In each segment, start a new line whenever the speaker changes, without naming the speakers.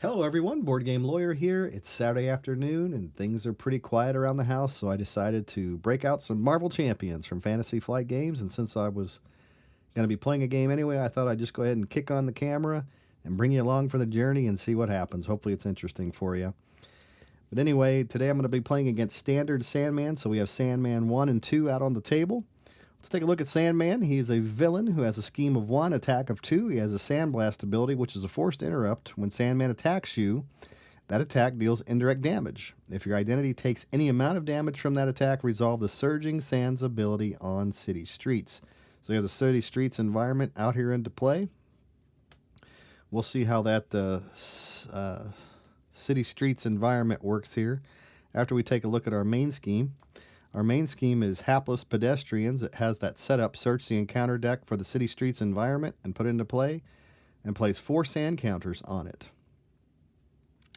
Hello everyone, Board Game Lawyer here. It's Saturday afternoon and things are pretty quiet around the house, so I decided to break out some Marvel Champions from Fantasy Flight Games, and since I was going to be playing a game anyway, I thought I'd just go ahead and kick on the camera and bring you along for the journey and see what happens. Hopefully it's interesting for you. But anyway, today I'm going to be playing against Standard Sandman, so we have Sandman 1 and 2 out on the table. Let's take a look at Sandman. He's a villain who has a scheme of 1, attack of 2. He has a Sandblast ability, which is a forced interrupt. When Sandman attacks you, that attack deals indirect damage. If your identity takes any amount of damage from that attack, resolve the Surging Sands ability on city streets. So you have the city streets environment out here into play. We'll see how that city streets environment works here after we take a look at our main scheme. Our main scheme is Hapless Pedestrians. It has that setup, search the encounter deck for the city streets environment and put it into play, and place 4 sand counters on it.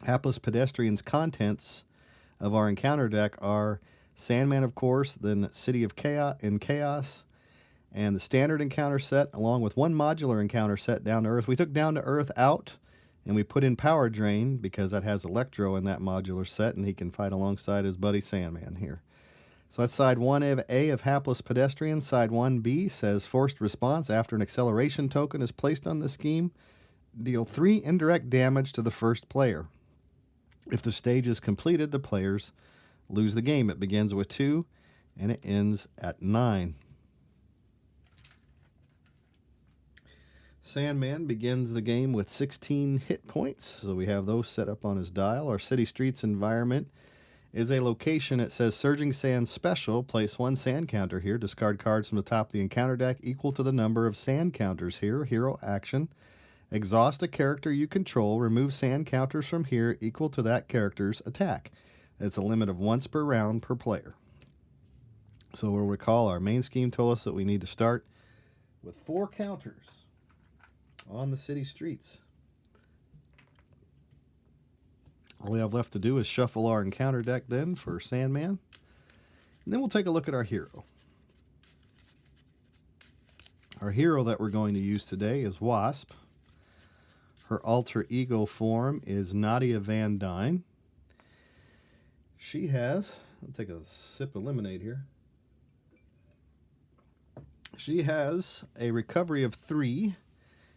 Hapless Pedestrians contents of our encounter deck are Sandman, of course, then City of Chaos and Chaos, and the standard encounter set, along with 1 modular encounter set, Down to Earth. We took Down to Earth out, and we put in Power Drain because that has Electro in that modular set, and he can fight alongside his buddy Sandman here. So that's side 1A of Hapless Pedestrian. Side 1B says Forced Response. After an acceleration token is placed on the scheme, deal 3 indirect damage to the first player. If the stage is completed, the players lose the game. It begins with 2 and it ends at 9. Sandman begins the game with 16 hit points, so we have those set up on his dial. Our city streets environment is a location. It says Surging Sand Special. Place 1 sand counter here. Discard cards from the top of the encounter deck equal to the number of sand counters here. Hero action. Exhaust a character you control. Remove sand counters from here equal to that character's attack. It's a limit of once per round per player. So we'll recall our main scheme told us that we need to start with 4 counters on the city streets. All we have left to do is shuffle our encounter deck then for Sandman. And then we'll take a look at our hero. Our hero that we're going to use today is Wasp. Her alter ego form is Nadia Van Dyne. She has, I'll take a sip of lemonade here. She has a recovery of 3.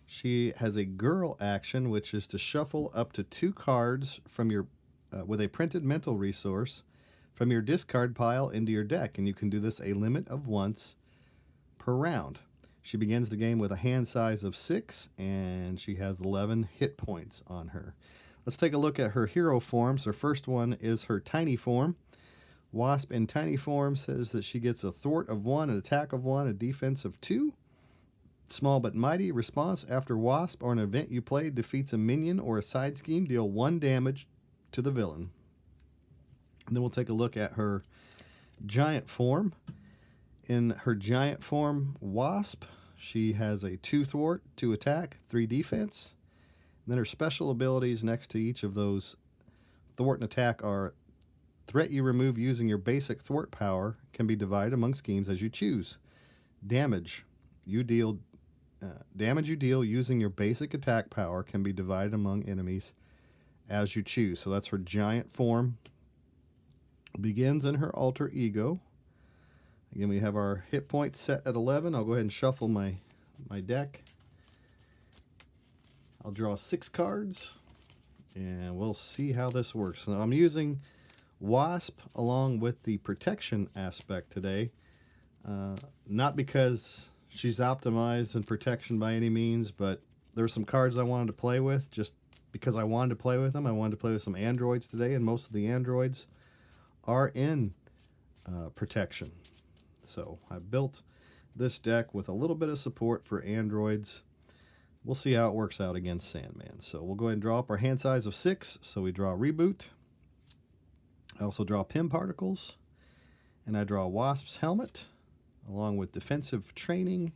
She has a girl action, which is to shuffle up to 2 cards from your, with a printed mental resource from your discard pile into your deck, and you can do this a limit of once per round. She begins the game with a hand size of 6, and she has 11 hit points on her. Let's take a look at her hero forms. Her first one is her tiny form. Wasp in tiny form says that she gets a thwart of 1, an attack of 1, a defense of 2. Small but mighty. Response: after Wasp or an event you play defeats a minion or a side scheme, deal 1 damage to the villain. And then we'll take a look at her giant form. In her giant form, Wasp, she has a 2 thwart, 2 attack, 3 defense. And then her special abilities next to each of those thwart and attack are: threat you remove using your basic thwart power can be divided among schemes as you choose. Damage you deal using your basic attack power can be divided among enemies as you choose. So that's her giant form. Begins in her alter ego. Again, we have our hit points set at 11. I'll go ahead and shuffle my deck. I'll draw 6 cards, and we'll see how this works. Now, I'm using Wasp along with the protection aspect today, not because she's optimized in protection by any means, but there were some cards I wanted to play with just because I wanted to play with them. I wanted to play with some androids today, and most of the androids are in protection. So I built this deck with a little bit of support for androids. We'll see how it works out against Sandman. So we'll go ahead and draw up our hand size of 6. So we draw Reboot. I also draw Pim Particles. And I draw Wasp's Helmet, along with Defensive Training,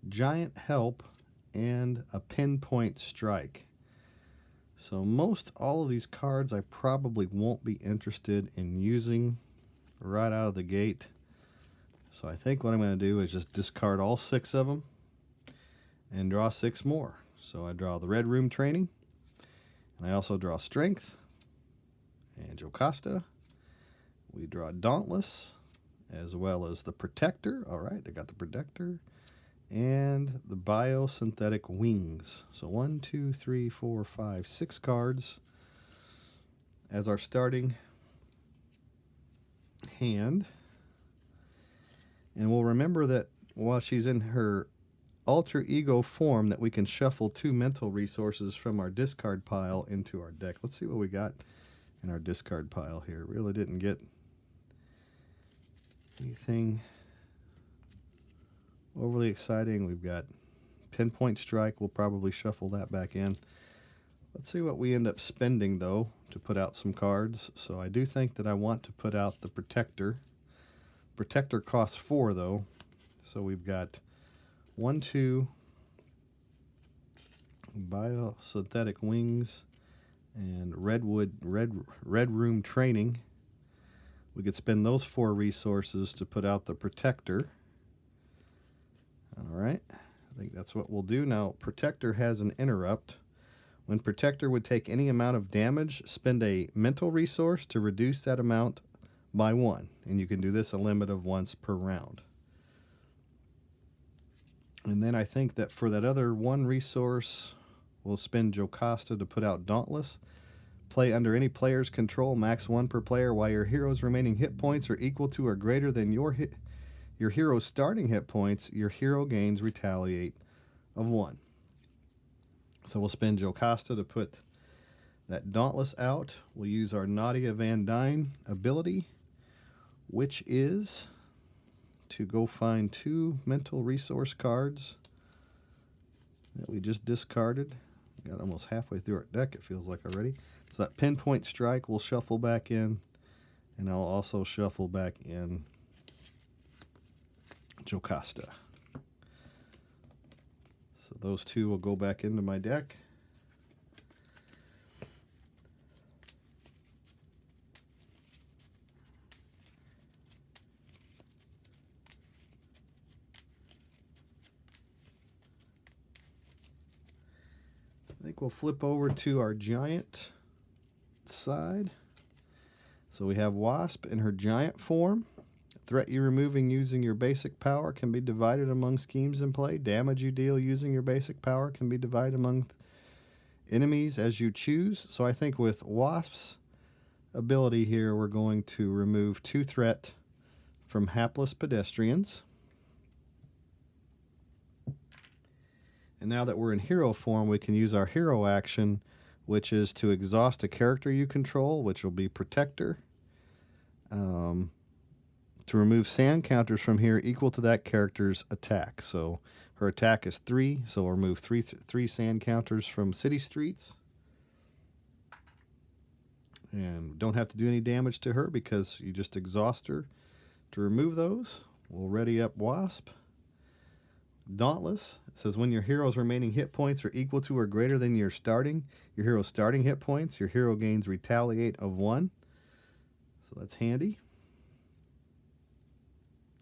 Giant Help, and a Pinpoint Strike. So most all of these cards I probably won't be interested in using right out of the gate. So I think what I'm going to do is just discard all 6 of them and draw 6 more. So I draw the Red Room Training, And I also draw Strength and Jocasta. We draw Dauntless, as well as the Protector. All right, I got the Protector. And the Biosynthetic Wings. So 1, 2, 3, 4, 5, 6 cards as our starting hand. And we'll remember that while she's in her alter ego form, that we can shuffle 2 mental resources from our discard pile into our deck. Let's see what we got in our discard pile here. Really didn't get anything overly exciting. We've got Pinpoint Strike. We'll probably shuffle that back in. Let's see what we end up spending, though, to put out some cards. So I do think that I want to put out the Protector. Protector costs 4, though. So we've got 1, 2 Biosynthetic Wings and Red Room Training. We could spend those 4 resources to put out the Protector. All right, I think that's what we'll do. Now, Protector has an interrupt. When Protector would take any amount of damage, spend a mental resource to reduce that amount by 1. And you can do this a limit of once per round. And then I think that for that other 1 resource, we'll spend Jocasta to put out Dauntless. Play under any player's control, max 1 per player, while your hero's remaining hit points are equal to or greater than your hero's starting hit points. Your hero gains Retaliate of 1. So we'll spend Jocasta to put that Dauntless out. We'll use our Nadia Van Dyne ability, which is to go find 2 mental resource cards that we just discarded. Got almost halfway through our deck, it feels like already. So that Pinpoint Strike we'll shuffle back in, and I'll also shuffle back in Jocasta. So those 2 will go back into my deck. I think we'll flip over to our giant side. So we have Wasp in her giant form. Threat you removing using your basic power can be divided among schemes in play. Damage you deal using your basic power can be divided among enemies as you choose. So I think with Wasp's ability here, we're going to remove 2 threat from hapless pedestrians. And now that we're in hero form, we can use our hero action, which is to exhaust a character you control, which will be Protector. To remove sand counters from here equal to that character's attack. So her attack is 3, so we'll remove 3 sand counters from city streets. And don't have to do any damage to her because you just exhaust her to remove those. We'll ready up Wasp. Dauntless. It says when your hero's remaining hit points are equal to or greater than your hero's starting hit points, your hero gains Retaliate of 1. So that's handy.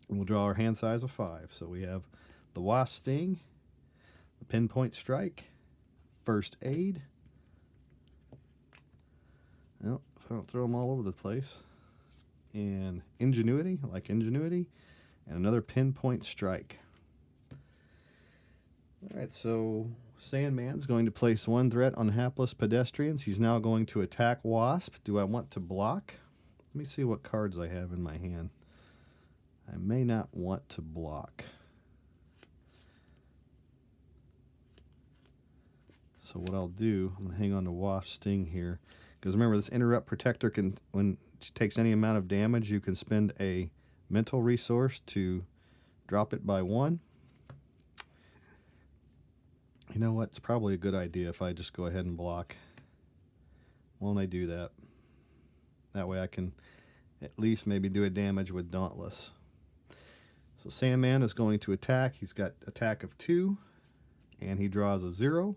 And we'll draw our hand size of 5. So we have the Wasp Sting, the Pinpoint Strike, First Aid. Well, if I don't throw them all over the place. And Ingenuity, like Ingenuity, and another Pinpoint Strike. All right, so Sandman's going to place 1 threat on hapless pedestrians. He's now going to attack Wasp. Do I want to block? Let me see what cards I have in my hand. I may not want to block. So what I'll do, I'm going to hang on to Wasp Sting here. Because remember, this Interrupt Protector can, when she takes any amount of damage, you can spend a mental resource to drop it by 1. You know what? It's probably a good idea if I just go ahead and block. Won't I do that? That way I can at least maybe do a damage with Dauntless. So Sandman is going to attack. He's got attack of 2, and he draws a 0.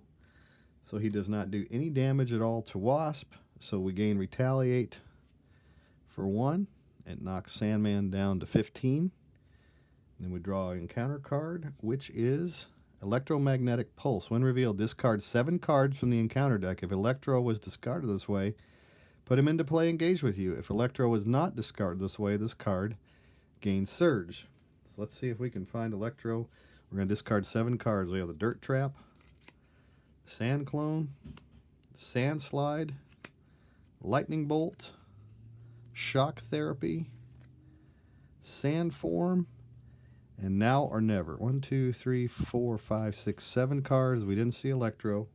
So he does not do any damage at all to Wasp. So we gain Retaliate for 1. It knocks Sandman down to 15. And then we draw an encounter card, which is Electromagnetic Pulse. When revealed, discard 7 cards from the encounter deck. If Electro was discarded this way, put him into play, engage with you. If Electro was not discarded this way, this card gains Surge. So let's see if we can find Electro. We're going to discard 7 cards. We have the Dirt Trap, Sand Clone, Sand Slide, Lightning Bolt, Shock Therapy, Sand Form, and Now or Never. 1, 2, 3, 4, 5, 6, 7 cards. We didn't see Electro.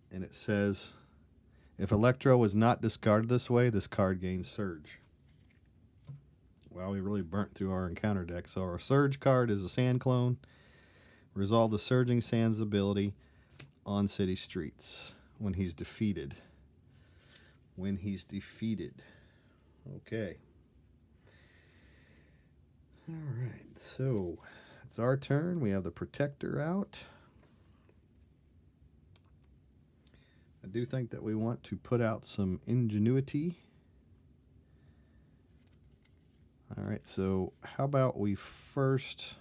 And it says, if Electro was not discarded this way, this card gains Surge. Well, we really burnt through our encounter deck. So our Surge card is a Sand Clone. Resolve the Surging Sand's ability on city streets when he's defeated. When he's defeated. Okay. All right, so it's our turn. We have the Protector out. I do think that we want to put out some Ingenuity. All right, so how about we first...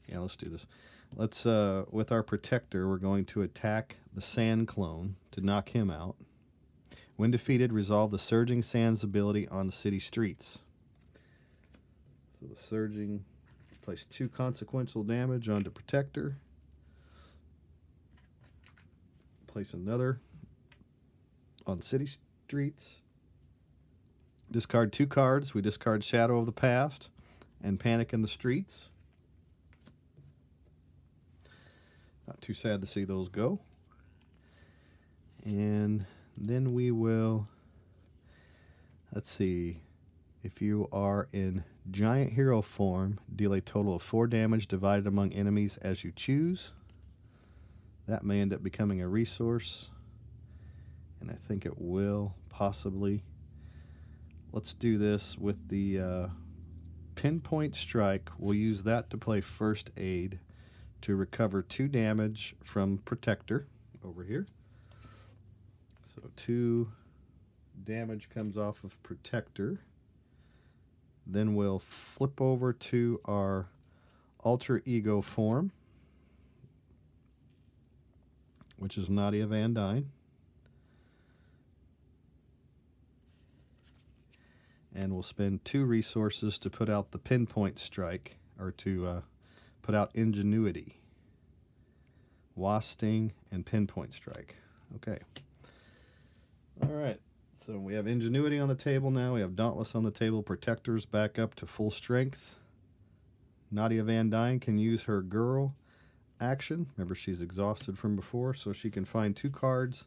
Yeah, let's do this. Let's, with our Protector, we're going to attack the Sand Clone to knock him out. When defeated, resolve the Surging Sand's ability on the city streets. So the Surging, place 2 consequential damage onto Protector. Place another on city streets. Discard 2 cards. We discard Shadow of the Past and Panic in the Streets. Not too sad to see those go. And then we will, let's see, if you are in Giant Hero form, deal a total of 4 damage divided among enemies as you choose. That may end up becoming a resource, and I think it will, possibly. Let's do this with the Pinpoint Strike. We'll use that to play First Aid to recover 2 damage from Protector over here. So 2 damage comes off of Protector. Then we'll flip over to our Alter Ego form, which is Nadia Van Dyne. And we'll spend 2 resources to put out the Pinpoint Strike, or to put out Ingenuity. Wasp Sting and Pinpoint Strike. Okay. All right, so we have Ingenuity on the table now. We have Dauntless on the table. Protector's back up to full strength. Nadia Van Dyne can use her Girl action. Remember, she's exhausted from before, so she can find 2 cards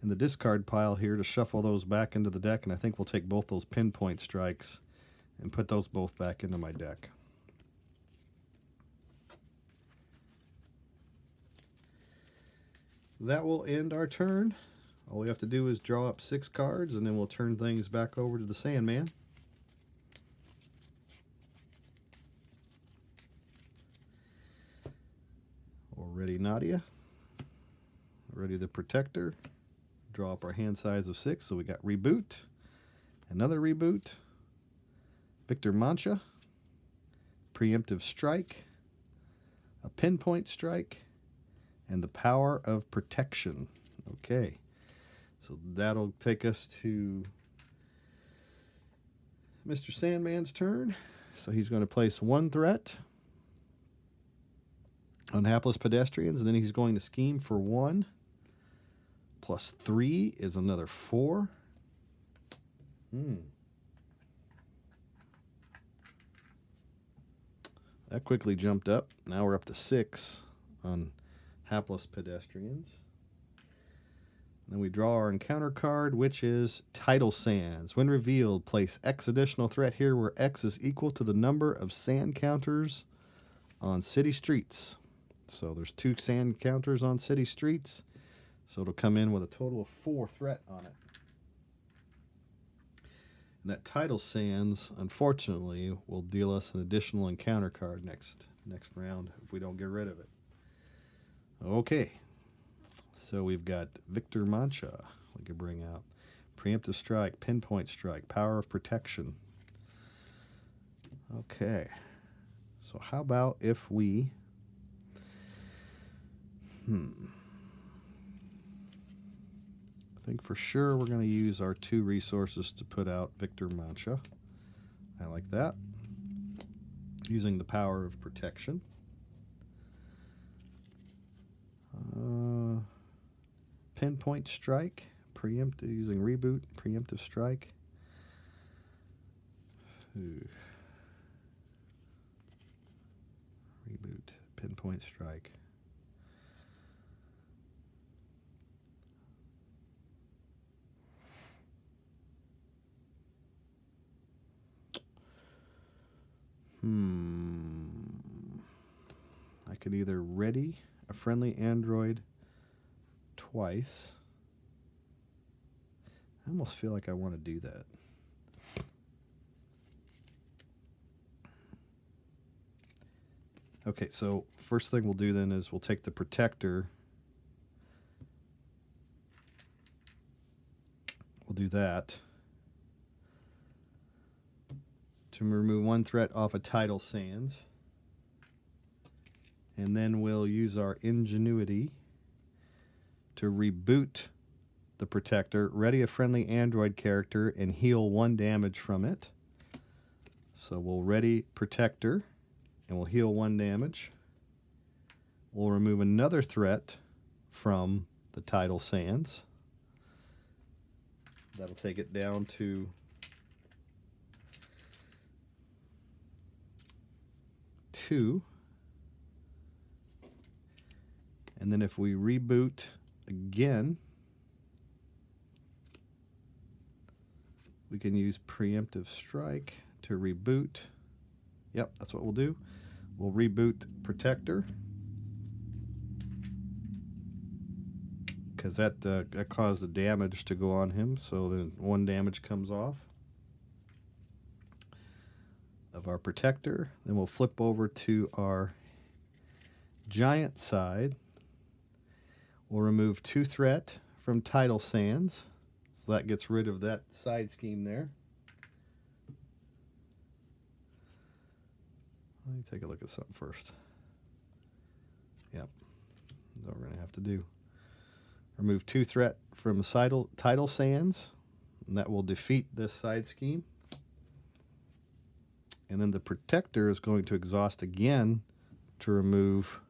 in the discard pile here to shuffle those back into the deck, and I think we'll take both those Pinpoint Strikes and put those both back into my deck. That will end our turn. All we have to do is draw up 6 cards, and then we'll turn things back over to the Sandman. Already Nadia. Already the Protector. Draw up our hand size of 6, so we got Reboot. Another Reboot. Victor Mancha. Preemptive Strike. A Pinpoint Strike. And the Power of Protection. Okay. So that'll take us to Mr. Sandman's turn. So he's going to place 1 threat on Hapless Pedestrians, and then he's going to scheme for 1. Plus 3 is another 4. That quickly jumped up. Now we're up to 6 on Hapless Pedestrians. Then we draw our encounter card, which is Tidal Sands. When revealed, place X additional threat here, where X is equal to the number of sand counters on city streets. So there's 2 sand counters on city streets, so it'll come in with a total of 4 threat on it. And that Tidal Sands, unfortunately, will deal us an additional encounter card next round if we don't get rid of it. Okay. So we've got Victor Mancha. We could bring out Preemptive Strike, Pinpoint Strike, Power of Protection. Okay. So how about if we... I think for sure we're going to use our 2 resources to put out Victor Mancha. I like that. Using the power of protection. Pinpoint strike. Using reboot. Preemptive strike. Ooh. Reboot. Pinpoint strike. I could either ready a friendly android twice. I almost feel like I want to do that. Okay, so first thing we'll do then is we'll take the protector. We'll do that to remove 1 threat off of Tidal Sands. And then we'll use our ingenuity to reboot the protector, ready a friendly android character, and heal 1 damage from it. So we'll ready protector, and we'll heal 1 damage. We'll remove another threat from the Tidal Sands. That'll take it down to 2. And then if we reboot again, we can use preemptive strike to reboot. Yep, that's what we'll do. We'll reboot protector, because that caused the damage to go on him, so then 1 damage comes off of our protector. Then we'll flip over to our giant side. We'll remove 2 threat from Tidal Sands, so that gets rid of that side scheme there. Let me take a look at something first. Yep, that's what we're going to have to do. Remove 2 threat from Tidal Sands, and that will defeat this side scheme. And then the protector is going to exhaust again to remove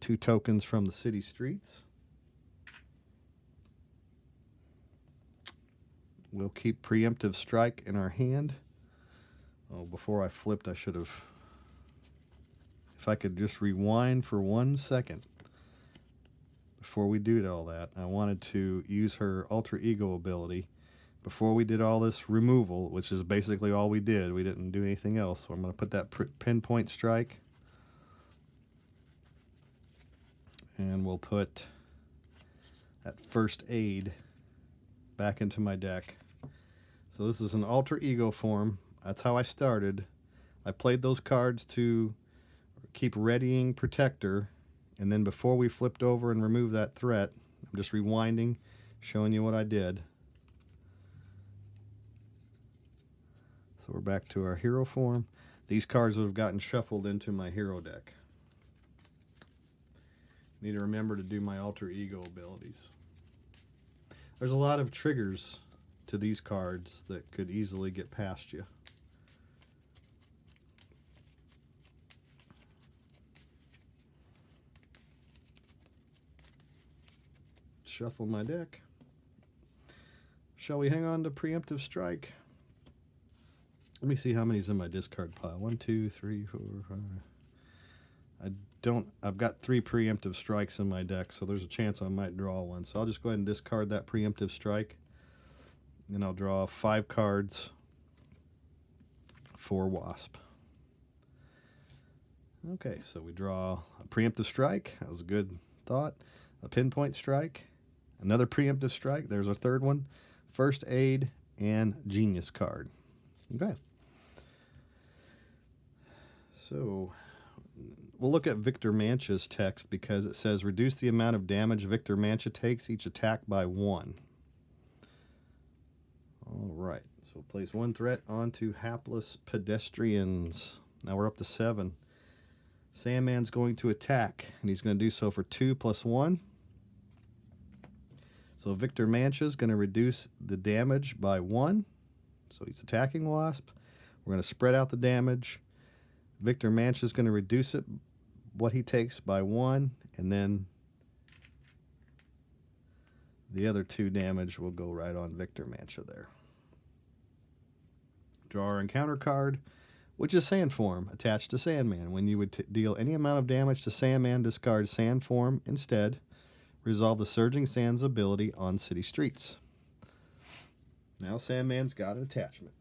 2 tokens from the city streets. We'll keep preemptive strike in our hand. Oh, before I flipped, I should have... If I could just rewind for 1 second before we do all that, I wanted to use her alter ego ability before we did all this removal, which is basically all we did. We didn't do anything else. So I'm going to put that pinpoint strike. And we'll put that first aid back into my deck. So this is an alter ego form. That's how I started. I played those cards to keep readying protector, and then before we flipped over and removed that threat, I'm just rewinding, showing you what I did. So we're back to our hero form. These cards would have gotten shuffled into my hero deck. Need to remember to do my alter ego abilities. There's a lot of triggers to these cards that could easily get past you. Shuffle my deck. Shall we hang on to preemptive strike? Let me see how many's in my discard pile. 1, 2, 3, 4, 5. I've got 3 preemptive strikes in my deck, so there's a chance I might draw one. So I'll just go ahead and discard that preemptive strike. And I'll draw 5 cards for Wasp. Okay, so we draw a preemptive strike. That was a good thought. A pinpoint strike. Another preemptive strike. There's our 3rd one. First aid and genius card. Okay. So we'll look at Victor Mancha's text because it says reduce the amount of damage Victor Mancha takes each attack by 1. All right. So So place 1 threat onto hapless pedestrians. Now we're up to 7. Sandman's going to attack, and he's going to do so for 2 + 1. So Victor Mancha is going to reduce the damage by 1. So he's attacking Wasp. We're going to spread out the damage. Victor Mancha is going to reduce it, what he takes, by 1, and then the other 2 damage will go right on Victor Mancha there. Draw our encounter card, which is Sand Form, attached to Sandman. When you would deal any amount of damage to Sandman, discard Sand Form instead. Resolve the Surging Sands ability on city streets. Now Sandman's got an attachment.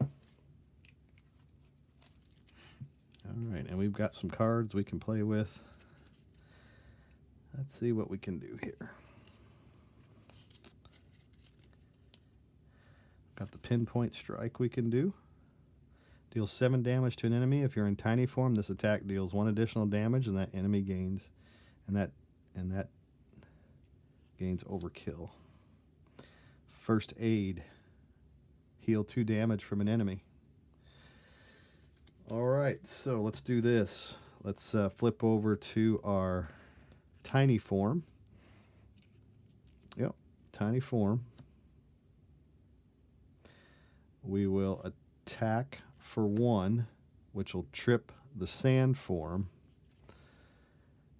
Alright, and we've got some cards we can play with. Let's see what we can do here. Got the Pinpoint Strike we can do. Deals 7 damage to an enemy. If you're in tiny form, this attack deals 1 additional damage, and that enemy gains, and that gains overkill. First Aid. Heal 2 damage from an enemy. Alright, so let's do this. Let's flip over to our tiny form. Yep, tiny form. We will attack for 1, which will trip the Sand Form.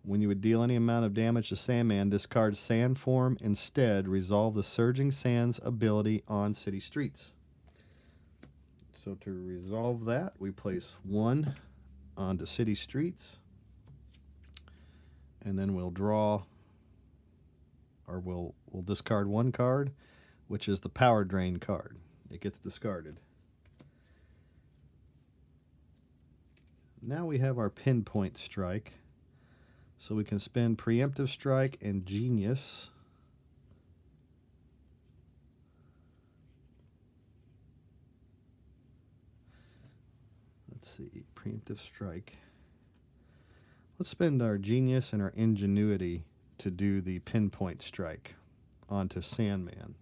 When you would deal any amount of damage to Sandman, discard Sand Form instead. Resolve the Surging Sands ability on city streets. So to resolve that, we place 1 onto city streets, and then we'll draw, or we'll discard 1 card, which is the Power Drain card. It gets discarded. Now we have our Pinpoint Strike. So we can spend Preemptive Strike and Genius. Let's see, Preemptive Strike. Let's spend our Genius and our Ingenuity to do the Pinpoint Strike onto Sandman.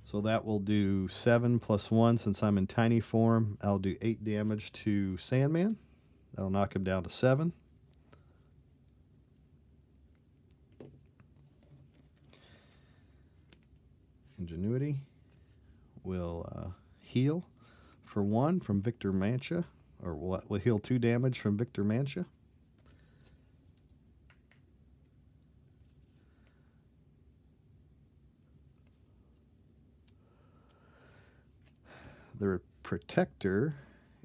So that will do 7 + 1. Since I'm in tiny form, I'll do 8 damage to Sandman. That'll knock him down to 7. Ingenuity will heal for 1 from Victor Mancha, or we'll heal 2 damage from Victor Mancha. The Protector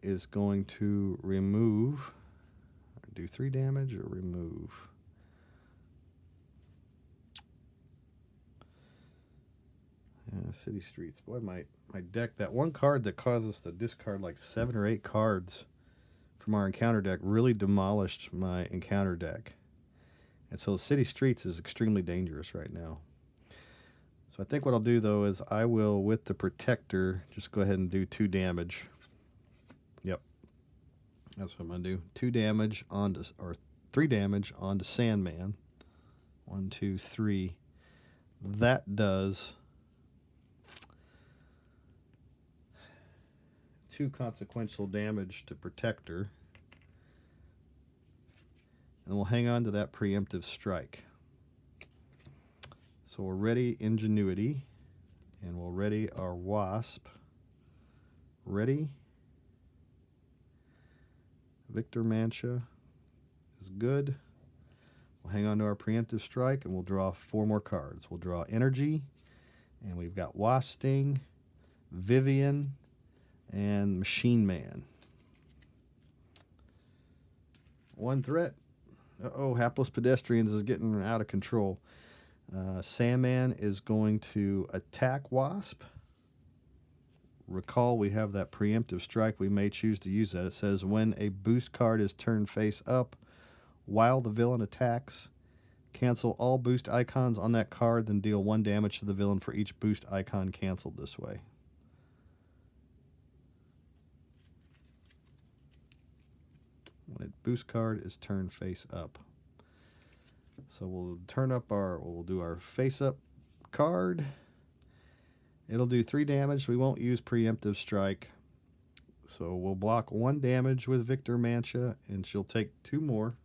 is going to remove, do 3 damage or remove. City Streets. Boy, my deck, that 1 card that caused us to discard like 7 or 8 cards from our encounter deck really demolished my encounter deck. And so City Streets is extremely dangerous right now. So I think what I'll do, though, is I will, with the Protector, just go ahead and do 2 damage. Yep. That's what I'm going to do. 2 damage onto, or 3 damage onto Sandman. 1, 2, 3. That does 2 consequential damage to Protector. And we'll hang on to that Preemptive Strike. So we're ready Ingenuity, and we'll ready our Wasp. Ready. Victor Mancha is good. We'll hang on to our Preemptive Strike, and we'll draw 4 more cards. We'll draw Energy, and we've got Wasp Sting, Vivian, and Machine Man. 1 threat. Uh-oh, Hapless Pedestrians is getting out of control. Sandman is going to attack Wasp. Recall we have that Preemptive Strike. We may choose to use that. It says when a boost card is turned face up while the villain attacks, cancel all boost icons on that card, then deal 1 damage to the villain for each boost icon canceled this way. When a boost card is turned face up. So we'll turn up we'll do our face up card, It'll do 3 damage. We won't use preemptive strike. So we'll block 1 damage with Victor Mancha, and she'll take 2 more.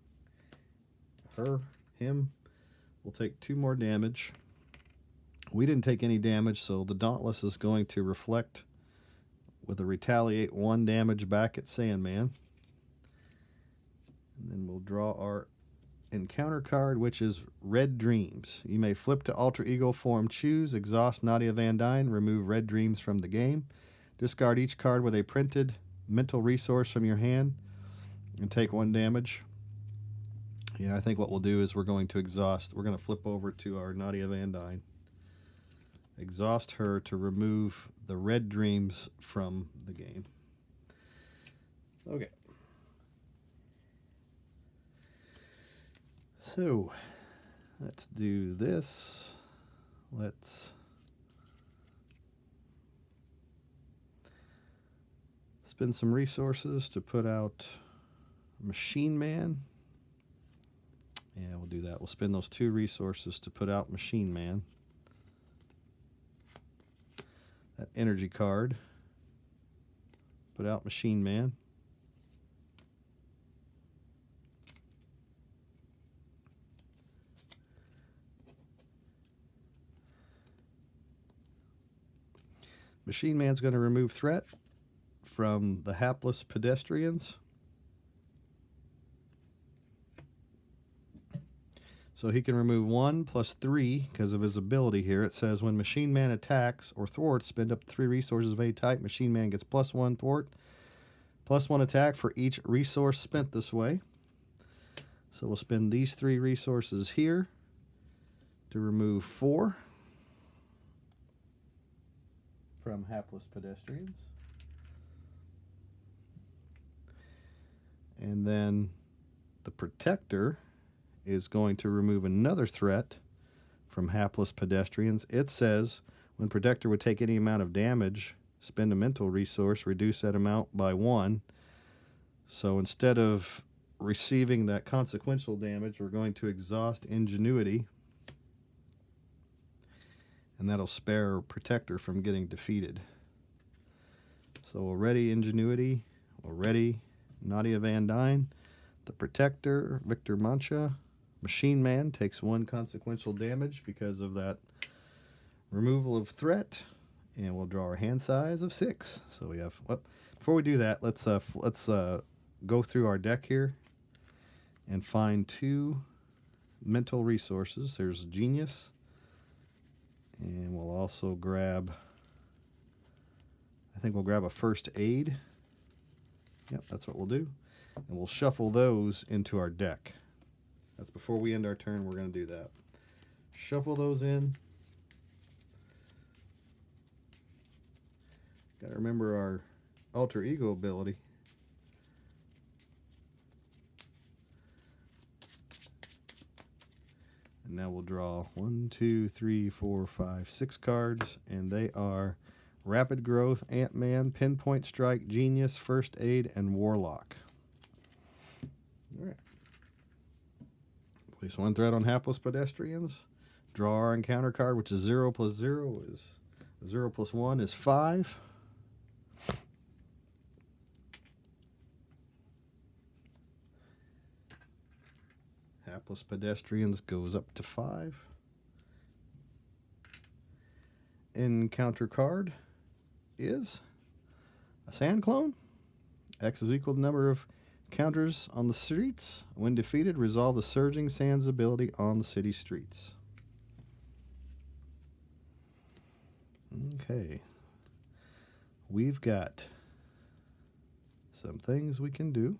Him will take 2 more damage. We didn't take any damage, so the Dauntless is going to reflect with a retaliate 1 damage back at Sandman. And then we'll draw our encounter card, which is Red Dreams. You may flip to alter ego form, choose, exhaust Nadia Van Dyne, remove Red Dreams from the game. Discard each card with a printed mental resource from your hand and take 1 damage. Yeah, I think what we'll do is we're going to exhaust. We're going to flip over to our Nadia Van Dyne. Exhaust her to remove the Red Dreams from the game. Okay. So, let's do this. Let's spend some resources to put out Machine Man. Yeah, we'll do that. We'll spend those 2 resources to put out Machine Man. That energy card. Put out Machine Man. Machine Man's going to remove threat from the hapless pedestrians. So he can remove 1 plus 3 because of his ability here. It says when Machine Man attacks or thwarts, spend up to 3 resources of a type. Machine Man gets +1 thwart, +1 attack for each resource spent this way. So we'll spend these 3 resources here to remove 4 from hapless pedestrians. And then the Protector is going to remove another threat from hapless pedestrians. It says when Protector would take any amount of damage, spend a mental resource, reduce that amount by 1. So instead of receiving that consequential damage, we're going to exhaust Ingenuity, and that'll spare Protector from getting defeated. So we'll ready Ingenuity, we'll ready Nadia Van Dyne, the Protector, Victor Mancha. Machine Man takes 1 consequential damage because of that removal of threat, and we'll draw our hand size of 6. So we have. Well, before we do that, let's go through our deck here and find 2 mental resources. There's Genius, and we'll also grab. I think we'll grab a First Aid. Yep, that's what we'll do, and we'll shuffle those into our deck. That's before we end our turn. We're going to do that. Shuffle those in. Got to remember our alter ego ability. And now we'll draw 1, 2, 3, 4, 5, 6 cards, and they are Rapid Growth, Ant-Man, Pinpoint Strike, Genius, First Aid, and Warlock. All right. Place 1 threat on hapless pedestrians. Draw our encounter card, which is 0 plus 0 is 0 plus 1 is 5. Hapless pedestrians goes up to 5. Encounter card is a sand clone. X is equal to the number of counters on the streets. When defeated, resolve the Surging Sands ability on the city streets. Okay. We've got some things we can do.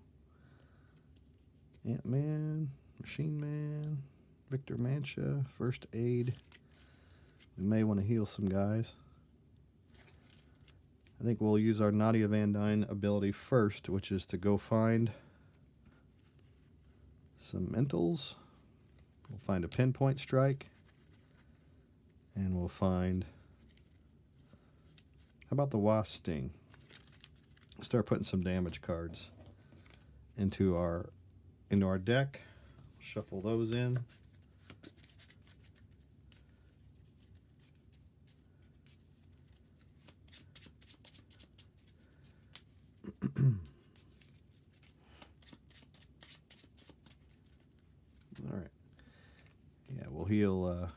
Ant-Man, Machine Man, Victor Mancha, First Aid. We may want to heal some guys. I think we'll use our Nadia Van Dyne ability first, which is to go find some mentals. We'll find a Pinpoint Strike. And we'll find... How about the Wasp Sting? Start putting some damage cards into our deck. Shuffle those in. All right. Yeah, we'll heal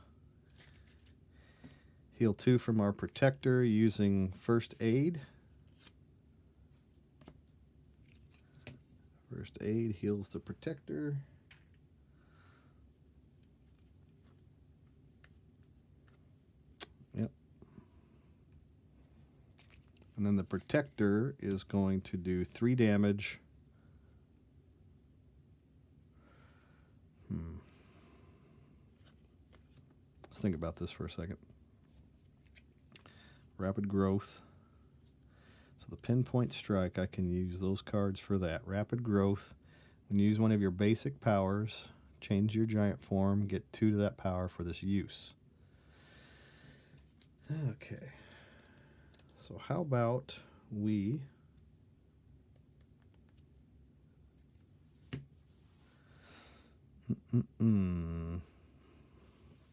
2 from our protector using first aid. First aid heals the protector. Yep. And then the protector is going to do 3 damage. Let's think about this for a second. Rapid growth. So the pinpoint strike, I can use those cards for that. Rapid growth. When you use one of your basic powers, change your giant form, get 2 to that power for this use. Okay. So how about we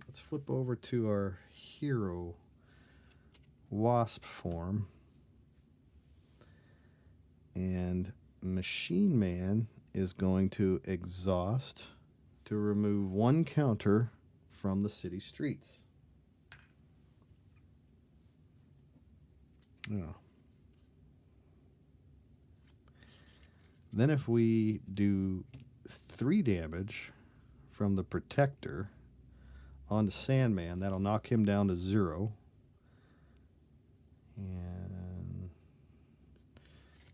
let's flip over to our hero Wasp form. And Machine Man is going to exhaust to remove 1 counter from the city streets. Oh. Then if we do 3 damage from the protector onto Sandman, that'll knock him down to 0. And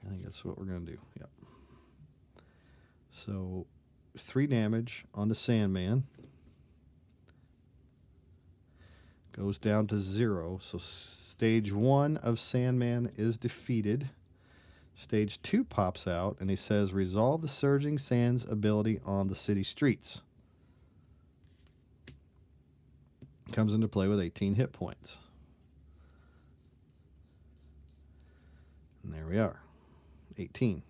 I think that's what we're going to do. Yep. So 3 damage onto Sandman. Goes down to 0. So stage 1 of Sandman is defeated. Stage 2 pops out, and he says, resolve the Surging Sands ability on the city streets. Comes into play with 18 hit points. And there we are. 18.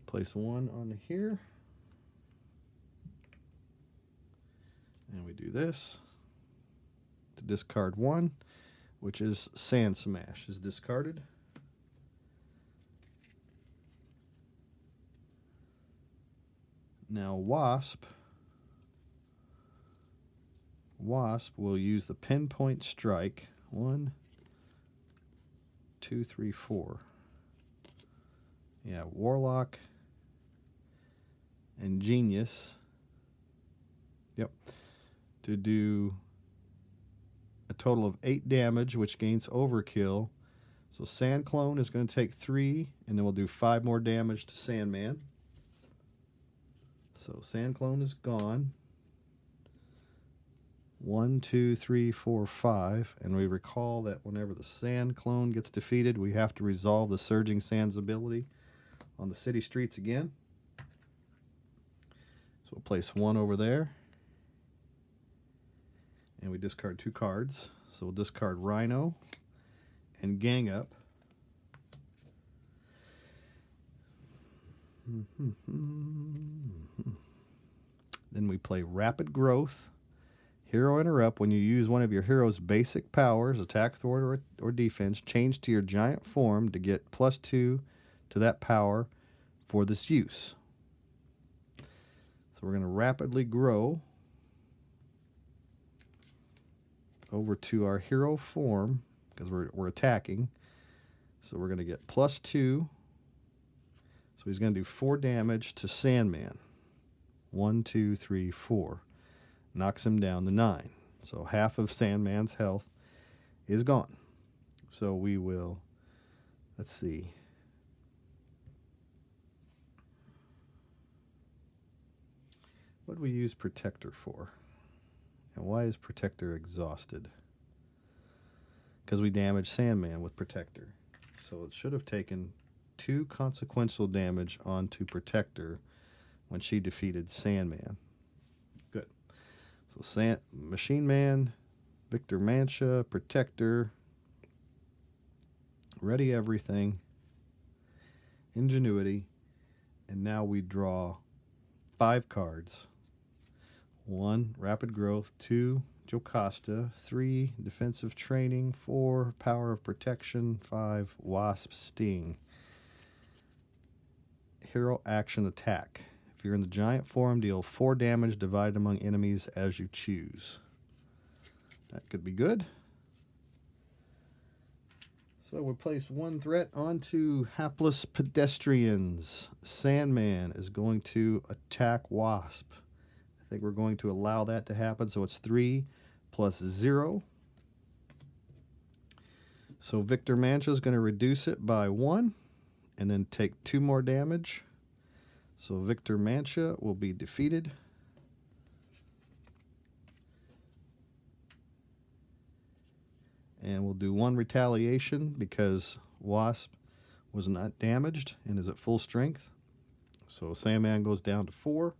Place 1 on here. And we do this. To discard 1, which is Sand Smash, is discarded. Now Wasp will use the pinpoint strike. 1, 2, 3, 4. Yeah, Warlock and Genius. Yep. To do a total of 8 damage, which gains overkill. So Sand Clone is going to take 3, and then we'll do 5 more damage to Sandman. So Sand Clone is gone. 1, 2, 3, 4, 5. And we recall that whenever the Sand Clone gets defeated, we have to resolve the Surging Sands ability on the city streets again. So we'll place 1 over there. And we discard 2 cards. So we'll discard Rhino and Gang Up. Then we play Rapid Growth. Hero Interrupt. When you use one of your hero's basic powers, attack, thwart, or defense, change to your giant form to get +2 to that power for this use. So we're going to rapidly grow over to our hero form because we're attacking. So we're going to get +2. So he's going to do 4 damage to Sandman. 1, 2, 3, 4. Knocks him down to 9. So half of Sandman's health is gone. So we will, let's see. What do we use Protector for? And why is Protector exhausted? Because we damaged Sandman with Protector. So it should have taken 2 consequential damage onto Protector when she defeated Sandman. Good. So Machine Man, Victor Mancha, Protector, Ready Everything, Ingenuity, and now we draw 5 cards. 1, Rapid Growth. 2, Jocasta, 3 defensive training, 4 power of protection, 5 Wasp sting. Hero action attack. If you're in the giant form, deal 4 damage divided among enemies as you choose. That could be good. So we place 1 threat onto hapless pedestrians. Sandman is going to attack Wasp. I think we're going to allow that to happen, so it's 3 plus 0. So Victor Mancha is going to reduce it by 1 and then take 2 more damage. So Victor Mancha will be defeated. And we'll do 1 retaliation because Wasp was not damaged and is at full strength. So Sandman goes down to 4.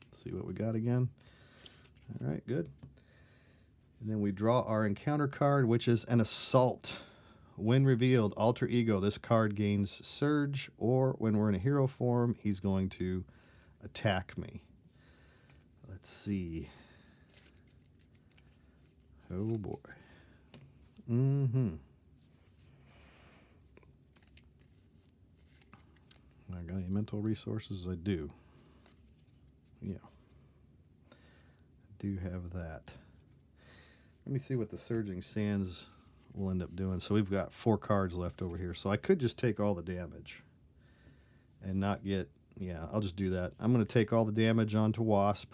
Let's see what we got again. All right, good. And then we draw our encounter card, which is an assault. When revealed, alter ego, this card gains surge, or when we're in a hero form, he's going to attack me. Let's see. Oh boy. I got any mental resources? I do. Yeah. I do have that. Let me see what the Surging Sands will end up doing. So we've got 4 cards left over here. So I could just take all the damage and not get... Yeah, I'll just do that. I'm going to take all the damage onto Wasp.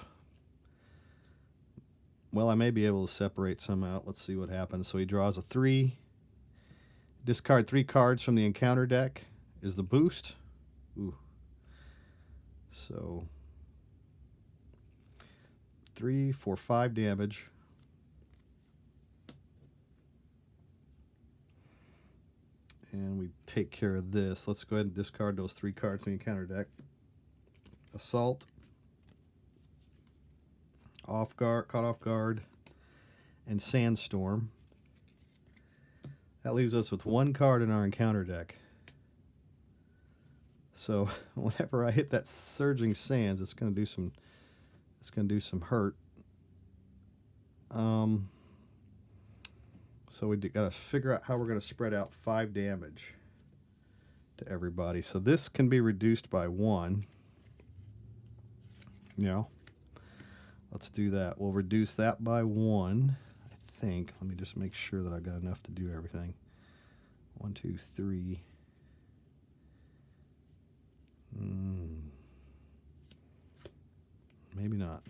Well, I may be able to separate some out. Let's see what happens. So he draws a 3. Discard 3 cards from the encounter deck is the boost. Ooh. So 3 for 5 damage. And we take care of this. Let's go ahead and discard those 3 cards from the encounter deck. Assault. Off guard, caught off guard, and Sandstorm. That leaves us with 1 card in our encounter deck. So whenever I hit that Surging Sands, it's going to do some. It's going to do some hurt. So we got to figure out how we're going to spread out 5 damage to everybody. So this can be reduced by 1. Yeah. Let's do that. We'll reduce that by 1, I think. Let me just make sure that I've got enough to do everything. 1, 2, 3. Maybe not.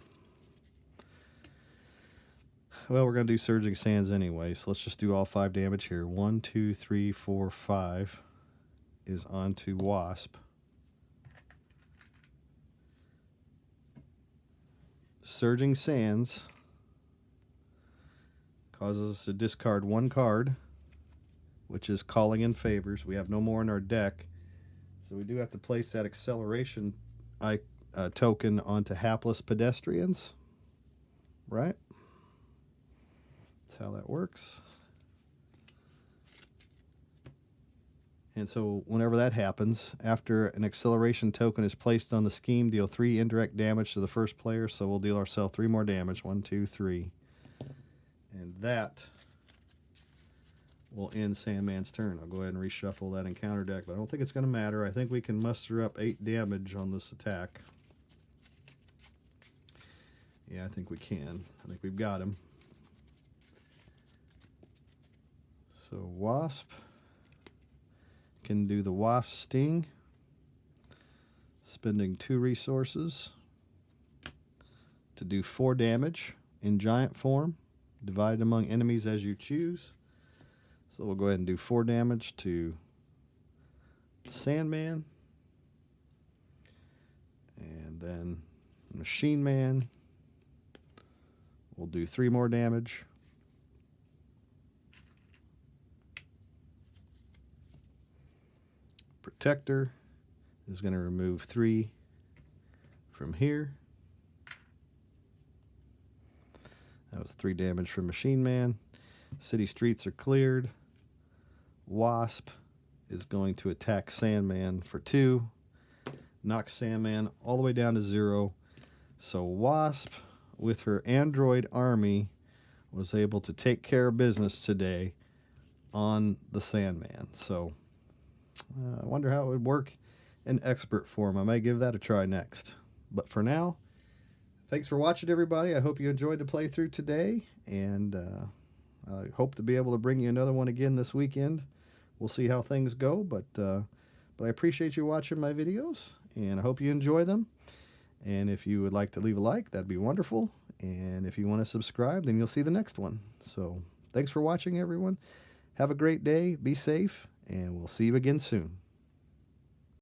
Well, we're going to do Surging Sands anyway, so let's just do all 5 damage here. 1, 2, 3, 4, 5 is onto Wasp. Surging Sands causes us to discard 1 card, which is Calling in Favors. We have no more in our deck, so we do have to place that acceleration token onto hapless pedestrians, right? That's how that works. And so whenever that happens, after an acceleration token is placed on the scheme, deal 3 indirect damage to the first player. So we'll deal ourselves 3 more damage. 1, 2, 3. And that will end Sandman's turn. I'll go ahead and reshuffle that encounter deck, but I don't think it's going to matter. I think we can muster up 8 damage on this attack. Yeah, I think we can. I think we've got him. So Wasp can do the Wasp Sting, spending 2 resources to do 4 damage in giant form, divided among enemies as you choose. So we'll go ahead and do 4 damage to Sandman, and then Machine Man will do 3 more damage. Protector is going to remove 3 from here. That was 3 damage from Machine Man. City streets are cleared. Wasp is going to attack Sandman for 2. Knock Sandman all the way down to 0. So Wasp, with her android army, was able to take care of business today on the Sandman. So I wonder how it would work in expert form. I may give that a try next. But for now, thanks for watching, everybody. I hope you enjoyed the playthrough today, and I hope to be able to bring you another one again this weekend. We'll see how things go, but I appreciate you watching my videos, and I hope you enjoy them. And if you would like to leave a like, that'd be wonderful. And if you want to subscribe, then you'll see the next one. So thanks for watching, everyone. Have a great day. Be safe, and we'll see you again soon.